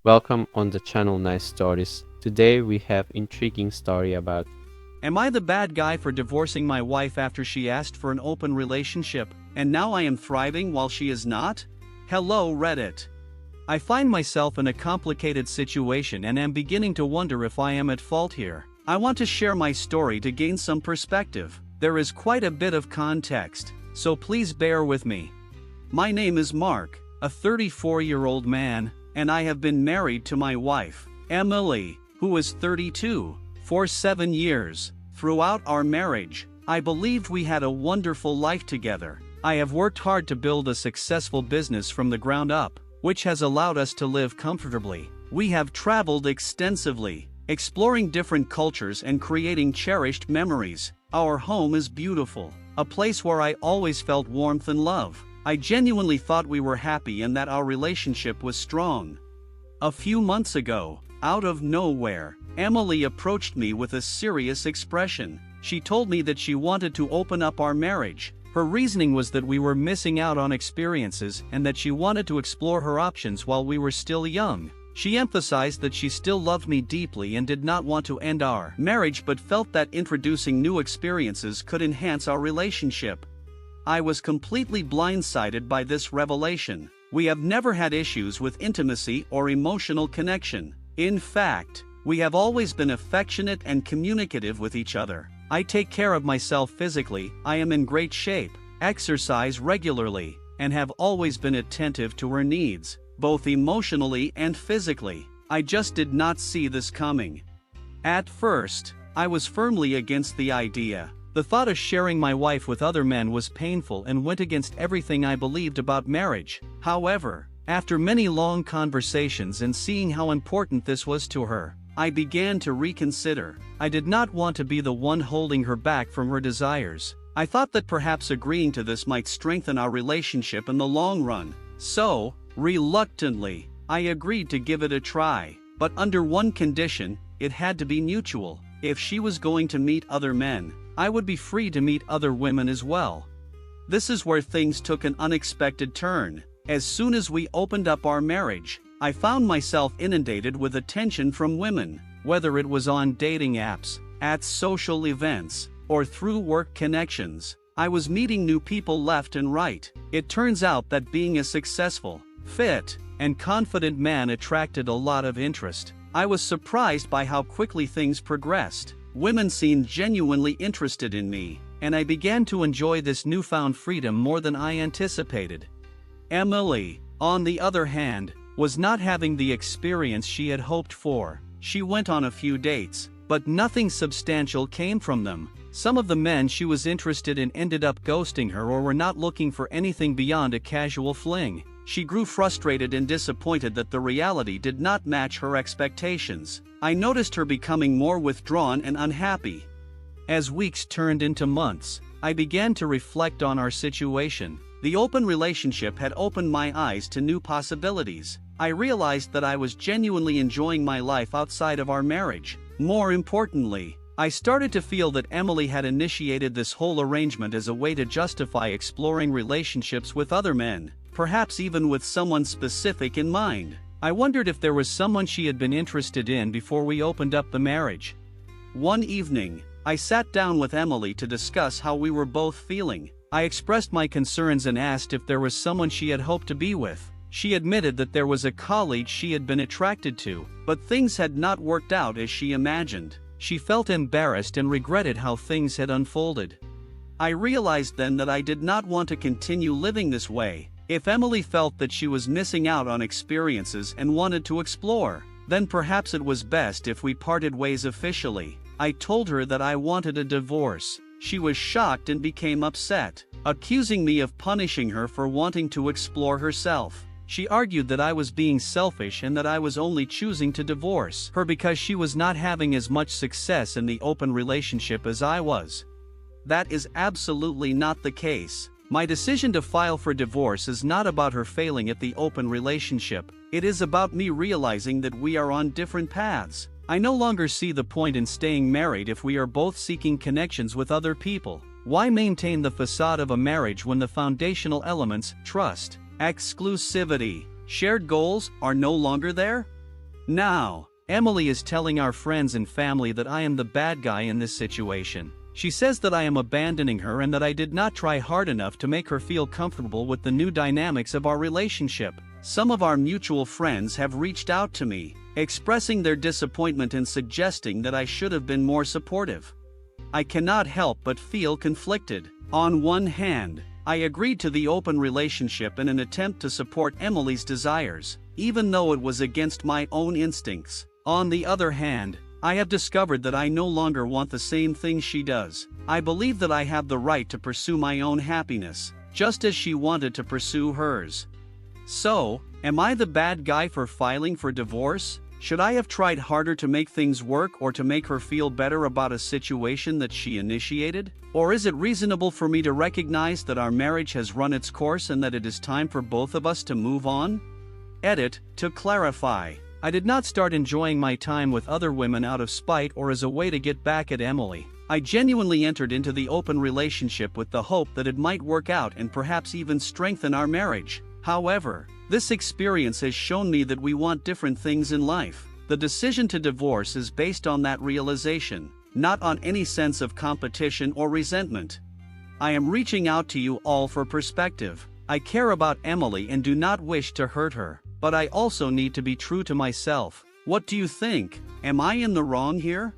Welcome on the channel Nice Stories. Today we have intriguing story about Am I the bad guy for divorcing my wife after she asked for an open relationship, and now I am thriving while she is not? Hello Reddit. I find myself in a complicated situation and am beginning to wonder if I am at fault here. I want to share my story to gain some perspective. There is quite a bit of context, so please bear with me. My name is Mark, a 34-year-old man, and I have been married to my wife, Emily, who is 32, for 7 years. Throughout our marriage, I believed we had a wonderful life together. I have worked hard to build a successful business from the ground up, which has allowed us to live comfortably. We have traveled extensively, exploring different cultures and creating cherished memories. Our home is beautiful, a place where I always felt warmth and love. I genuinely thought we were happy and that our relationship was strong. A few months ago, out of nowhere, Emily approached me with a serious expression. She told me that she wanted to open up our marriage. Her reasoning was that we were missing out on experiences and that she wanted to explore her options while we were still young. She emphasized that she still loved me deeply and did not want to end our marriage but felt that introducing new experiences could enhance our relationship. I was completely blindsided by this revelation. We have never had issues with intimacy or emotional connection. In fact, we have always been affectionate and communicative with each other. I take care of myself physically, I am in great shape, exercise regularly, and have always been attentive to her needs, both emotionally and physically. I just did not see this coming. At first, I was firmly against the idea. The thought of sharing my wife with other men was painful and went against everything I believed about marriage. However, after many long conversations and seeing how important this was to her, I began to reconsider. I did not want to be the one holding her back from her desires. I thought that perhaps agreeing to this might strengthen our relationship in the long run. So, reluctantly, I agreed to give it a try. But under one condition, it had to be mutual. If she was going to meet other men, I would be free to meet other women as well. This is where things took an unexpected turn. As soon as we opened up our marriage, I found myself inundated with attention from women, whether it was on dating apps, at social events, or through work connections. I was meeting new people left and right. It turns out that being a successful, fit, and confident man attracted a lot of interest. I was surprised by how quickly things progressed. Women seemed genuinely interested in me, and I began to enjoy this newfound freedom more than I anticipated. Emily, on the other hand, was not having the experience she had hoped for. She went on a few dates, but nothing substantial came from them. Some of the men she was interested in ended up ghosting her or were not looking for anything beyond a casual fling. She grew frustrated and disappointed that the reality did not match her expectations. I noticed her becoming more withdrawn and unhappy. As weeks turned into months, I began to reflect on our situation. The open relationship had opened my eyes to new possibilities. I realized that I was genuinely enjoying my life outside of our marriage. More importantly, I started to feel that Emily had initiated this whole arrangement as a way to justify exploring relationships with other men, perhaps even with someone specific in mind. I wondered if there was someone she had been interested in before we opened up the marriage. One evening, I sat down with Emily to discuss how we were both feeling. I expressed my concerns and asked if there was someone she had hoped to be with. She admitted that there was a colleague she had been attracted to, but things had not worked out as she imagined. She felt embarrassed and regretted how things had unfolded. I realized then that I did not want to continue living this way. If Emily felt that she was missing out on experiences and wanted to explore, then perhaps it was best if we parted ways officially. I told her that I wanted a divorce. She was shocked and became upset, accusing me of punishing her for wanting to explore herself. She argued that I was being selfish and that I was only choosing to divorce her because she was not having as much success in the open relationship as I was. That is absolutely not the case. My decision to file for divorce is not about her failing at the open relationship. It is about me realizing that we are on different paths. I no longer see the point in staying married if we are both seeking connections with other people. Why maintain the facade of a marriage when the foundational elements, trust, exclusivity, shared goals, are no longer there? Now, Emily is telling our friends and family that I am the bad guy in this situation. She says that I am abandoning her and that I did not try hard enough to make her feel comfortable with the new dynamics of our relationship. Some of our mutual friends have reached out to me, expressing their disappointment and suggesting that I should have been more supportive. I cannot help but feel conflicted. On one hand, I agreed to the open relationship in an attempt to support Emily's desires, even though it was against my own instincts. On the other hand, I have discovered that I no longer want the same thing she does. I believe that I have the right to pursue my own happiness, just as she wanted to pursue hers. So, am I the bad guy for filing for divorce? Should I have tried harder to make things work or to make her feel better about a situation that she initiated? Or is it reasonable for me to recognize that our marriage has run its course and that it is time for both of us to move on? Edit, to clarify, I did not start enjoying my time with other women out of spite or as a way to get back at Emily. I genuinely entered into the open relationship with the hope that it might work out and perhaps even strengthen our marriage. However, this experience has shown me that we want different things in life. The decision to divorce is based on that realization, not on any sense of competition or resentment. I am reaching out to you all for perspective. I care about Emily and do not wish to hurt her, but I also need to be true to myself. What do you think? Am I in the wrong here?